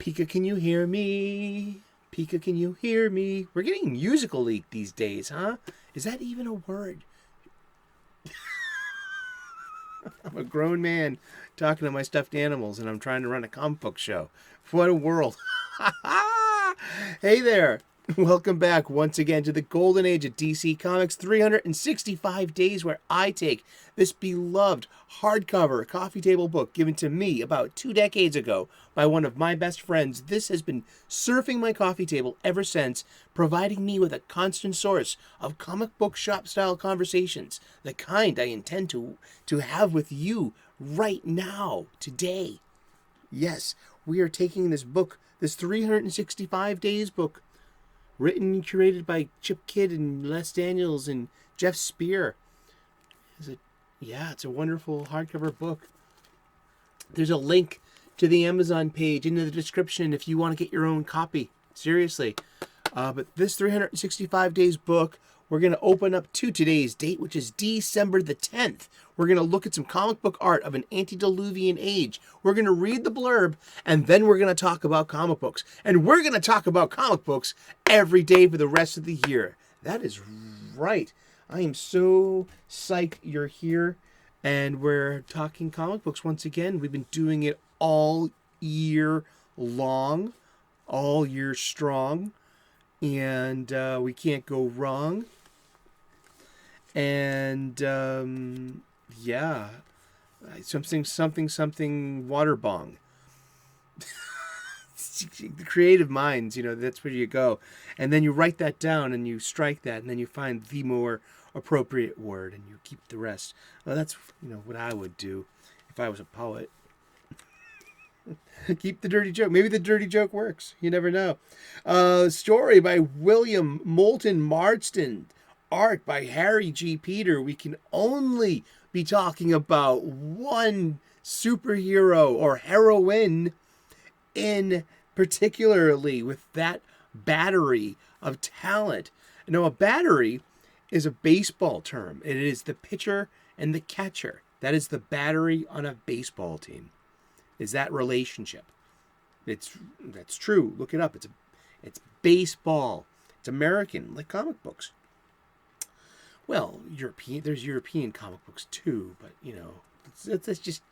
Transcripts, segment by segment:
Pika, can you hear me? Pika, can you hear me? We're getting musical these days, huh? Is that even a word? I'm a grown man talking to my stuffed animals, and I'm trying to run a comic book show. What a world. Hey there. Welcome back once again to the golden age of DC Comics, 365 days where I take this beloved hardcover coffee table book given to me about 2 decades ago by one of my best friends. This has been surfing my coffee table ever since, providing me with a constant source of comic book shop style conversations, the kind I intend to have with you right now, today. Yes, we are taking this book, this 365 days book, written and curated by Chip Kidd and Les Daniels and Geoff Spear. It's a wonderful hardcover book. There's a link to the Amazon page in the description if you want to get your own copy. Seriously. But this 365 days book, we're going to open up to today's date, which is December the 10th. We're going to look at some comic book art of an antediluvian age. We're going to read the blurb, and then we're going to talk about comic books. And we're going to talk about comic books every day for the rest of the year. That is right. I am so psyched you're here, and we're talking comic books once again. We've been doing it all year long, all year strong, and we can't go wrong. And something water bong. The creative minds, that's where you go. And then you write that down and you strike that, and then you find the more appropriate word and you keep the rest. Well, that's what I would do if I was a poet. Keep the dirty joke. Maybe the dirty joke works. You never know. Story by William Moulton Marston. Art by Harry G. Peter. We can only be talking about one superhero or heroine in particularly with that battery of talent. Now, a battery is a baseball term. It is the pitcher and the catcher. That is the battery on a baseball team. Is that relationship? That's true. Look it up. It's baseball. It's American, like comic books. Well, European. There's European comic books too, but let's just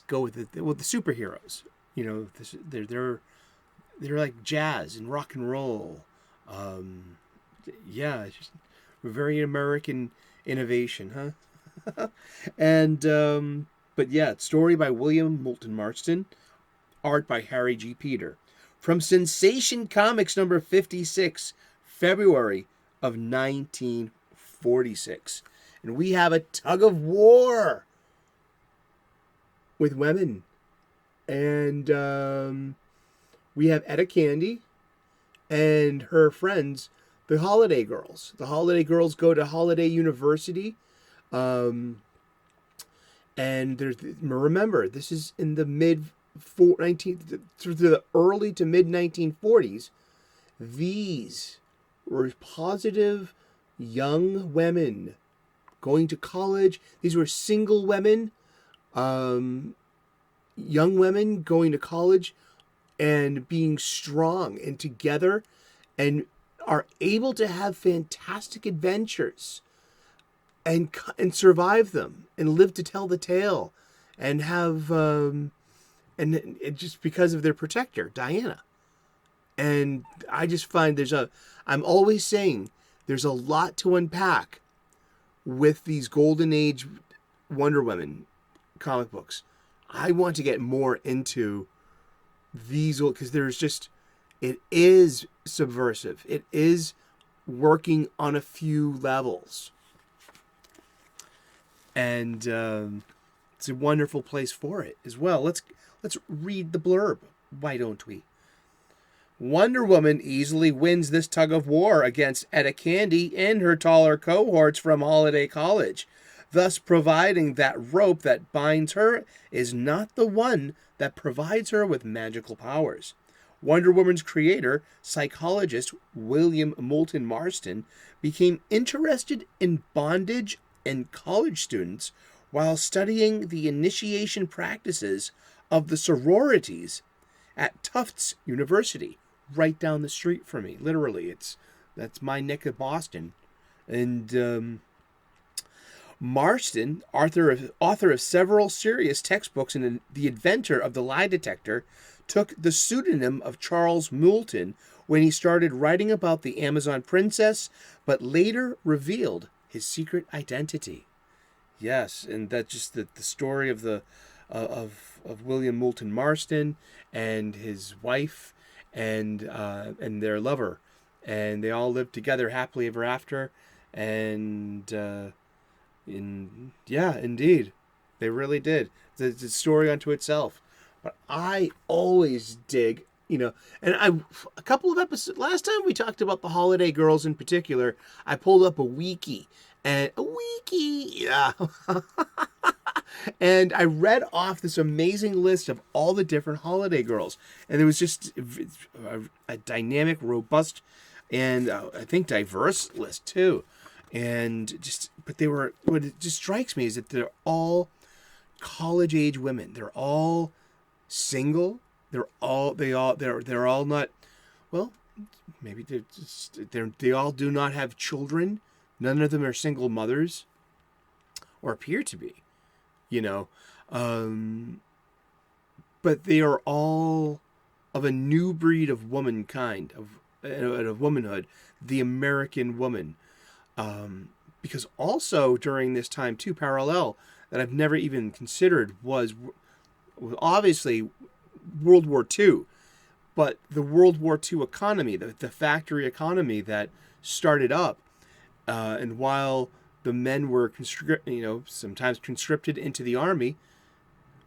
go with it. Well, the superheroes. They're like jazz and rock and roll. It's just a very American innovation, huh? And story by William Moulton Marston, art by Harry G. Peter, from Sensation Comics number 56, February of 1946. And we have a tug of war with women. And we have Etta Candy and her friends, the Holiday Girls. The Holiday Girls go to Holiday University. And remember, this is in the through the early to mid 1940s. These were positive young women going to college. These were single women, young women going to college and being strong and together and are able to have fantastic adventures and survive them and live to tell the tale and have and just because of their protector, Diana. And I just find I'm always saying there's a lot to unpack with these Golden Age Wonder Woman comic books. I want to get more into these because it is subversive. It is working on a few levels. And it's a wonderful place for it as well. Let's read the blurb. Why don't we? Wonder Woman easily wins this tug of war against Etta Candy and her taller cohorts from Holiday College, thus providing that rope that binds her is not the one that provides her with magical powers. Wonder Woman's creator, psychologist William Moulton Marston, became interested in bondage and college students while studying the initiation practices of the sororities at Tufts University, right down the street from me. Literally, that's my neck of Boston. And Marston, author of several serious textbooks and the inventor of the lie detector, took the pseudonym of Charles Moulton when he started writing about the Amazon princess, but later revealed his secret identity. Yes, and that's just the story of the of William Moulton Marston and his wife and their lover, and they all lived together happily ever after. And yeah, indeed, they really did. It's a story unto itself. But I always dig, and a couple of episodes last time we talked about the Holiday Girls in particular. I pulled up a wiki, yeah. And I read off this amazing list of all the different Holiday Girls, and there was just a dynamic, robust, and I think diverse list too. And what it just strikes me is that they're all college age women. They're all single. They're all not, well, maybe they all do not have children. None of them are single mothers, or appear to be, but they are all of a new breed of womankind, of womanhood, the American woman. Because also during this time too, parallel that I've never even considered was obviously World War II, but the World War II economy, the factory economy that started up, and while the men were sometimes conscripted into the army,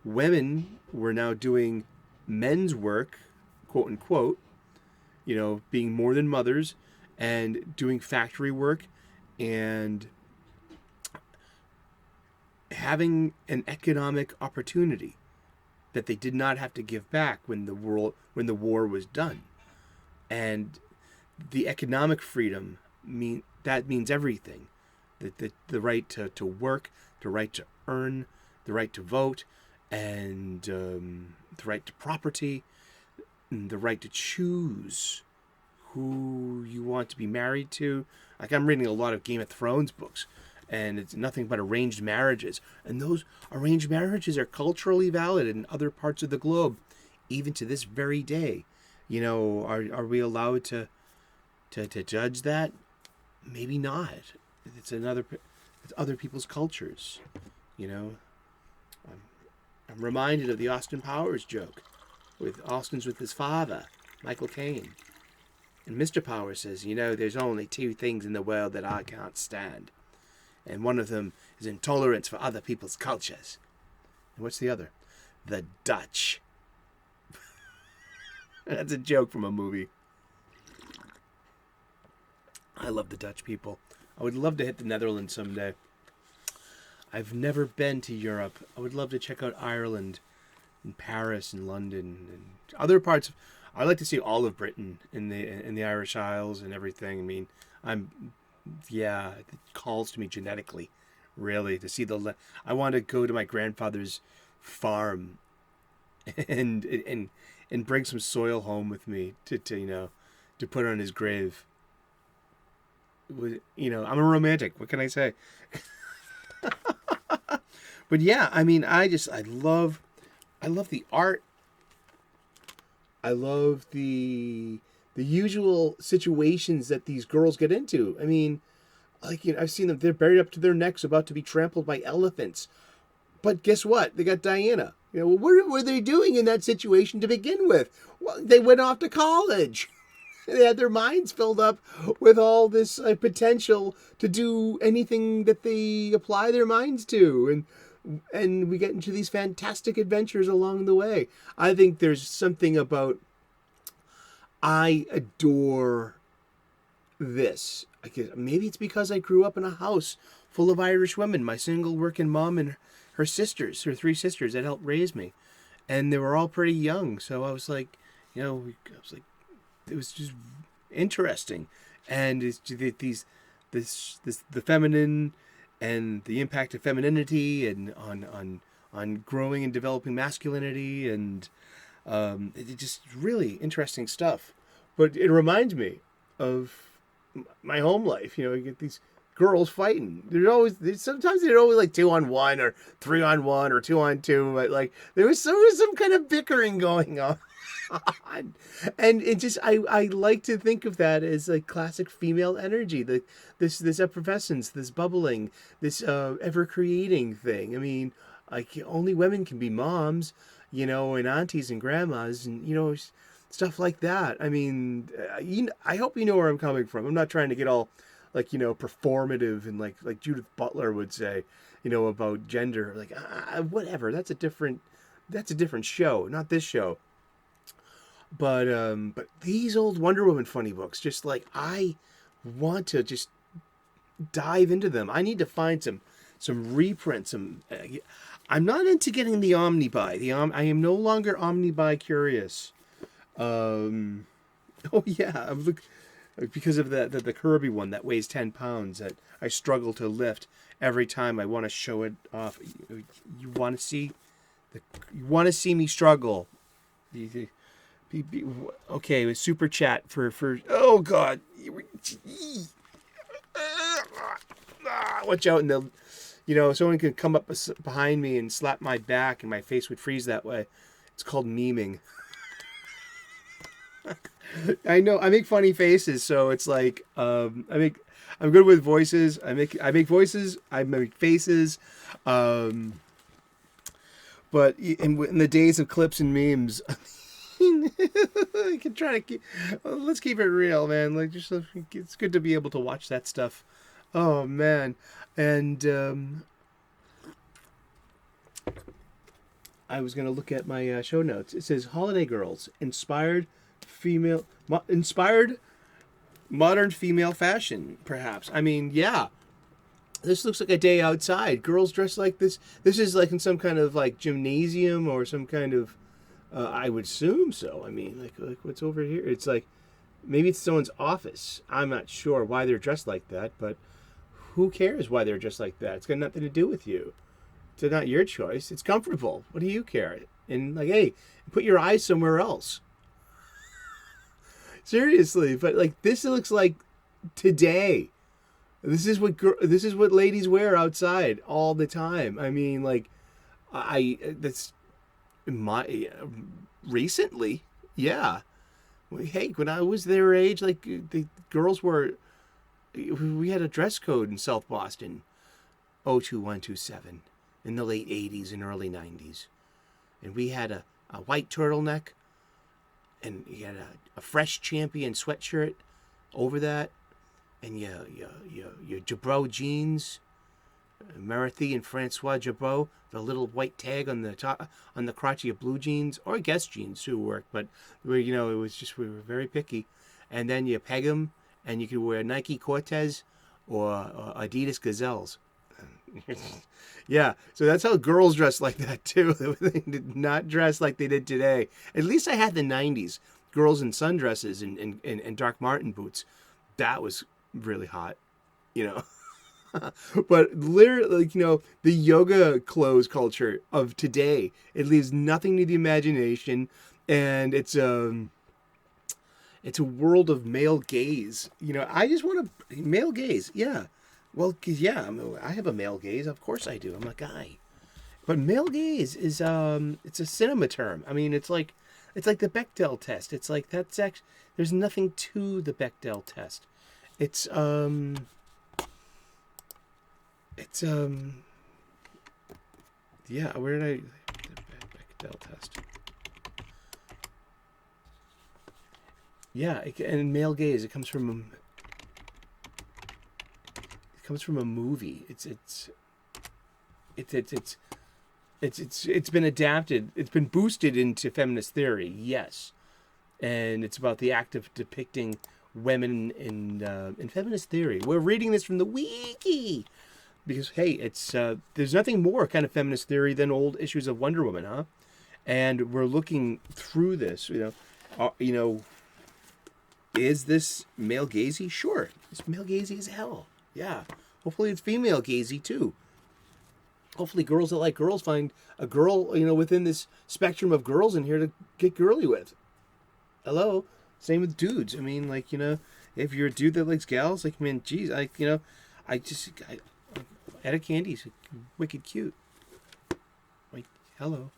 women were now doing men's work, quote unquote, being more than mothers and doing factory work and having an economic opportunity that they did not have to give back when the war was done. And the economic freedom means everything. The right to work, the right to earn, the right to vote, and the right to property, and the right to choose who you want to be married to. Like, I'm reading a lot of Game of Thrones books, and it's nothing but arranged marriages. And those arranged marriages are culturally valid in other parts of the globe, even to this very day. Are we allowed to judge that? Maybe not. It's other people's cultures. I'm reminded of the Austin Powers joke with Austin's with his father, Michael Caine. And Mr. Powers says, there's only two things in the world that I can't stand. And one of them is intolerance for other people's cultures. And what's the other? The Dutch. That's a joke from a movie. I love the Dutch people. I would love to hit the Netherlands someday. I've never been to Europe. I would love to check out Ireland and Paris and London and other parts. I'd like to see all of Britain in the Irish Isles and everything. I mean, it calls to me genetically, really, to see I want to go to my grandfather's farm and bring some soil home with me to put on his grave. I'm a romantic. What can I say? But yeah, I mean, I love the art. I love the usual situations that these girls get into. I mean, I've seen them, they're buried up to their necks about to be trampled by elephants. But guess what? They got Diana. What were they doing in that situation to begin with? Well, they went off to college. They had their minds filled up with all this potential to do anything that they apply their minds to. And we get into these fantastic adventures along the way. I think there's something about, I adore this. Maybe it's because I grew up in a house full of Irish women, my single working mom and her three sisters that helped raise me. And they were all pretty young. So I was like, it was just interesting. And it's the feminine and the impact of femininity and on growing and developing masculinity, and It's just really interesting stuff. But it reminds me of my home life. You get these girls fighting. Sometimes they're always like 2-on-1 or 3-on-1 or 2-on-2. But like there was some kind of bickering going on. And it just I like to think of that as like classic female energy, this effervescence, this bubbling, this ever creating thing. I mean, like only women can be moms, and aunties and grandmas, and stuff like that. I mean, I hope you know where I'm coming from. I'm not trying to get all like performative and like Judith Butler would say, about gender. Like whatever. That's a different show, not this show. But these old Wonder Woman funny books, just like I want to just dive into them. I need to find some reprints. I'm not into getting the Omnibuy. I am no longer Omnibuy curious. Oh yeah, because of the Kirby one that weighs 10 pounds that I struggle to lift every time I want to show it off. You want to see me struggle. Okay, with super chat for oh god, watch out, and someone could come up behind me and slap my back and my face would freeze that way. It's called memeing. I know I make funny faces, so it's like I'm good with voices. I make voices, I make faces, but in the days of clips and memes. I can try to let's keep it real, man. Like, just it's good to be able to watch that stuff. Oh man, and I was gonna look at my show notes. It says Holiday Girls inspired modern female fashion, perhaps. I mean, yeah. This looks like a day outside. Girls dressed like this. This is like in some kind of like gymnasium or some kind of. I would assume so. I mean, like what's over here? It's like maybe it's someone's office. I'm not sure why they're dressed like that, but who cares why they're dressed like that? It's got nothing to do with you. It's not your choice. It's comfortable. What do you care? And like, hey, put your eyes somewhere else. Seriously, but like this looks like today. This is what ladies wear outside all the time. I mean, like, that's. Recently, yeah. Hey, when I was their age, like the girls we had a dress code in South Boston, 02127, in the late 80s and early 90s, and we had a white turtleneck, and you had a Fresh Champion sweatshirt over that, and your Jabot jeans. Marathi and Francois Jabot, the little white tag on the top, on the crotch of your blue jeans, or Guess jeans too work, but it was just, we were very picky. And then you peg them, and you could wear Nike Cortez or Adidas Gazelles. Yeah, so that's how girls dress like that too. They did not dress like they did today. At least I had the 90s. Girls in sundresses and Doc Marten boots. That was really hot, But literally, the yoga clothes culture of today, it leaves nothing to the imagination, and it's a world of male gaze. I just want to male gaze. Yeah, well, yeah, I have a male gaze. Of course I do. I'm a guy. But male gaze is it's a cinema term. I mean, it's like the Bechdel test. It's like that's actually, there's nothing to the Bechdel test. It's yeah, where did the Bechdel test? Yeah, and male gaze, it comes from a movie. It's been adapted. It's been boosted into feminist theory. Yes. And it's about the act of depicting women in feminist theory. We're reading this from the wiki. Because, hey, it's there's nothing more kind of feminist theory than old issues of Wonder Woman, huh? And we're looking through this, is this male gazy? Sure, it's male gazy as hell. Yeah, hopefully it's female gazy too. hopefully girls that like girls find a girl, within this spectrum of girls in here to get girly with. Hello. Same with dudes. I mean, like, if you're a dude that likes gals, like, man, geez, Etta Candy's wicked cute. Like, hello.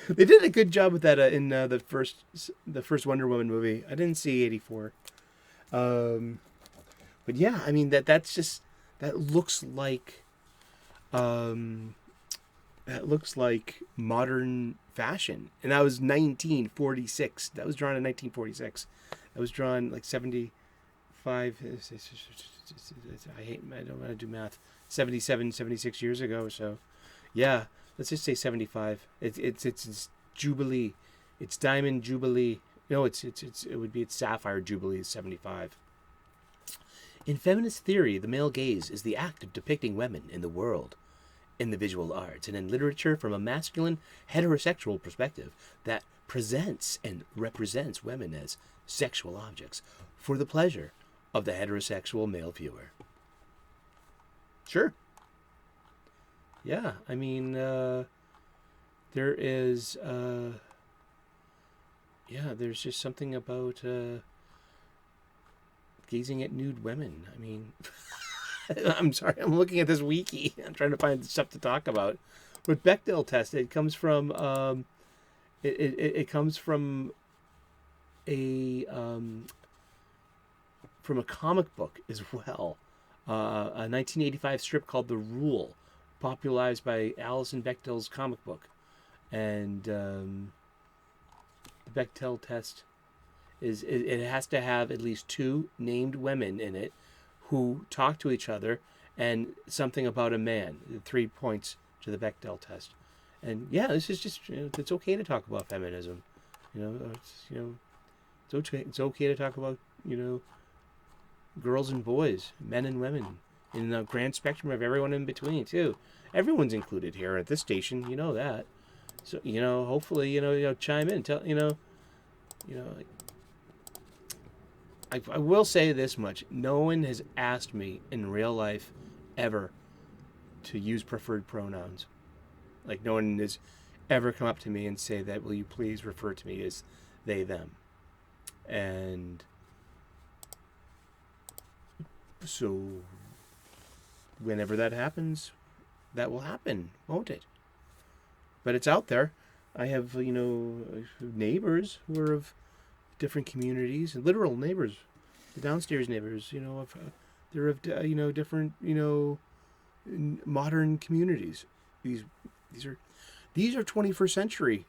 They did a good job with that in the first Wonder Woman movie. I didn't see 84. But yeah, I mean, that looks like modern fashion. And that was 1946. That was drawn in 1946. That was drawn like 75. I don't want to do math. 77, 76 years ago or so. Yeah, let's just say 75. It's Jubilee. It's Diamond Jubilee. No, it would be its Sapphire Jubilee is 75. In feminist theory, the male gaze is the act of depicting women in the world, in the visual arts, and in literature from a masculine, heterosexual perspective that presents and represents women as sexual objects for the pleasure of the heterosexual male viewer. Sure. Yeah, I mean, there is, there's just something about gazing at nude women. I mean, I'm sorry, I'm looking at this wiki. I'm trying to find stuff to talk about. But Bechdel test, it comes from, it comes from a comic book as well. A 1985 strip called The Rule, popularized by Alison Bechdel's comic book. And the Bechdel test is it has to have at least 2 named women in it who talk to each other and something about a man. 3 points to the Bechdel test. And yeah, this is just, it's okay to talk about feminism. It's okay to talk about, girls and boys, men and women, in the grand spectrum of everyone in between too. Everyone's included here at this station, you know that. So, hopefully, chime in, tell, I will say this much. No one has asked me in real life ever to use preferred pronouns. Like, no one has ever come up to me and say that, will you please refer to me as they, them. And so whenever that happens, that will happen, won't it? But it's out there. I have, neighbors who are of different communities, and literal neighbors, the downstairs neighbors, they're of, different, modern communities. These are 21st century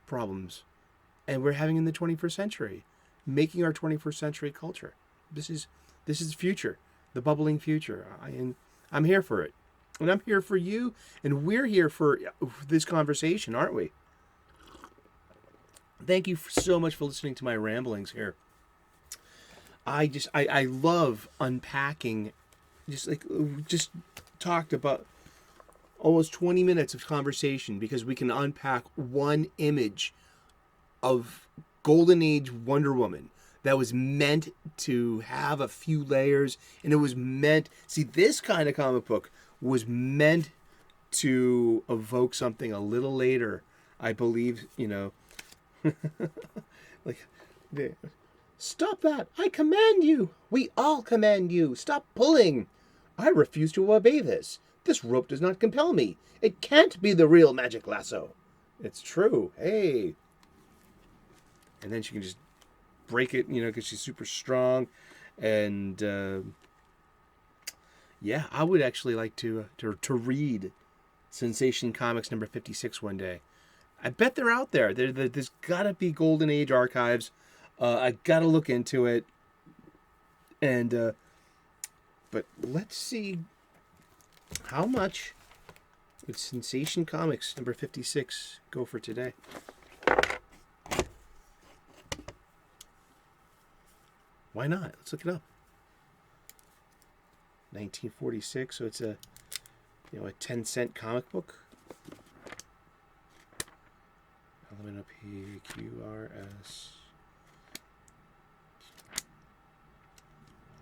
problems, and we're having in the 21st century, making our 21st century culture. This is the future, the bubbling future. I'm here for it, and I'm here for you, and we're here for this conversation, aren't we? Thank you so much for listening to my ramblings here. I love unpacking, just talked about almost 20 minutes of conversation because we can unpack one image of Golden Age Wonder Woman that was meant to have a few layers, and it was meant, this kind of comic book was meant to evoke something a little later, I believe, like, stop that! I command you! We all command you! Stop pulling! I refuse to obey this. This rope does not compel me. It can't be the real magic lasso. It's true. Hey. And then she can just break it, because she's super strong. And, I would actually like to read Sensation Comics number 56 one day. I bet they're out there. There's got to be Golden Age archives. I got to look into it. And, but let's see how much would Sensation Comics number 56 go for today. Why not? Let's look it up. 1946, so it's a 10-cent comic book. Elemento PQRS.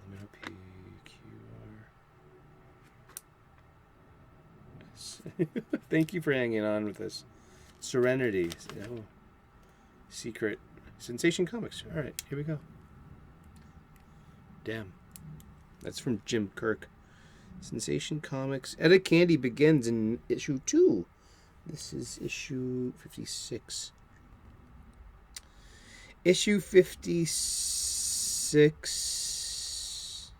Elemento PQR. Thank you for hanging on with us. Serenity. Oh, Secret. Sensation Comics. All right, here we go. Damn. That's from Jim Kirk. Sensation Comics. Etta Candy begins in issue 2. This is issue 56. Issue 56.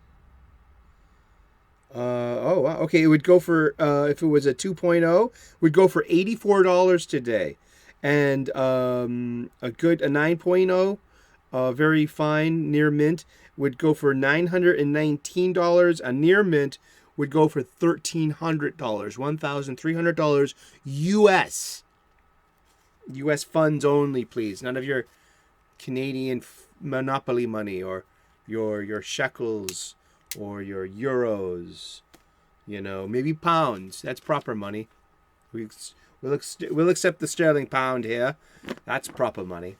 Oh, wow. Okay, it would go for, if it was a 2.0, would go for $84 today. And a 9.0, very fine, near mint, would go for $919. A near mint would go for $1,300, $1,300 US. US funds only, please. None of your Canadian monopoly money or your shekels or your euros. You know, maybe pounds. That's proper money. We'll accept the sterling pound here. That's proper money.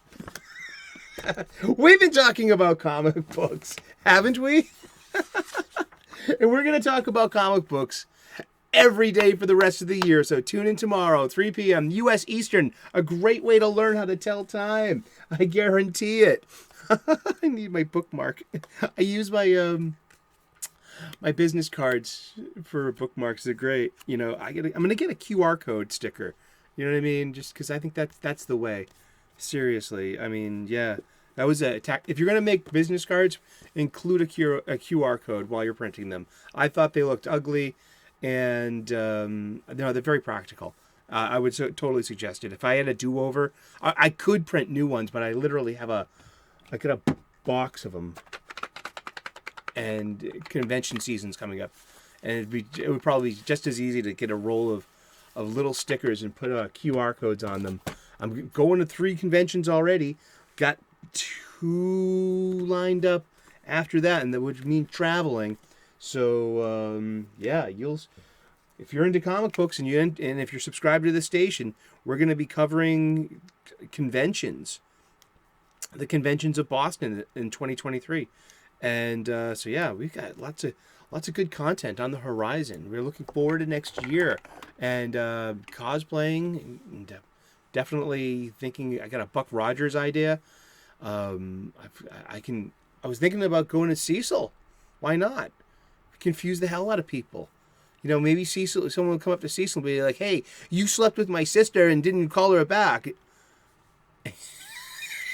We've been talking about comic books, haven't we? And we're going to talk about comic books every day for the rest of the year. So tune in tomorrow, 3 p.m. U.S. Eastern. A great way to learn how to tell time. I guarantee it. I need my bookmark. I use my my business cards for bookmarks. They're great. You know, I'm going to get a QR code sticker. You know what I mean? Just because I think that's the way. Seriously. I mean, yeah. That was a attack. If you're going to make business cards, include a QR code while you're printing them. I thought they looked ugly, and they're very practical. I would totally suggest it. If I had a do-over, I could print new ones, but I literally have a box of them. And convention season's coming up, and it would probably be just as easy to get a roll of little stickers and put QR codes on them. I'm going to 3 conventions already. Got 2 lined up after that, and that would mean traveling. So yeah, if you're into comic books and if you're subscribed to the station, we're going to be covering conventions, the conventions of Boston in 2023, and so yeah, we've got lots of good content on the horizon. We're looking forward to next year, and cosplaying, and definitely thinking. I got a Buck Rogers idea. I was thinking about going to Cecil. Why not? Confuse the hell out of people. You know, maybe someone will come up to Cecil and be like, "Hey, you slept with my sister and didn't call her back."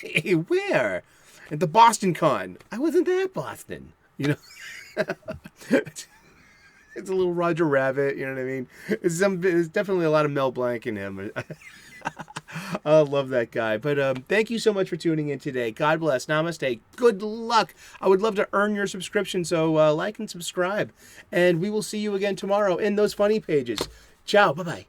Hey, where? At the Boston Con. I wasn't at Boston. You know, it's a little Roger Rabbit. You know what I mean? There's definitely a lot of Mel Blanc in him. I love that guy. But thank you so much for tuning in today. God bless. Namaste. Good luck. I would love to earn your subscription, so like and subscribe. And we will see you again tomorrow in those funny pages. Ciao. Bye-bye.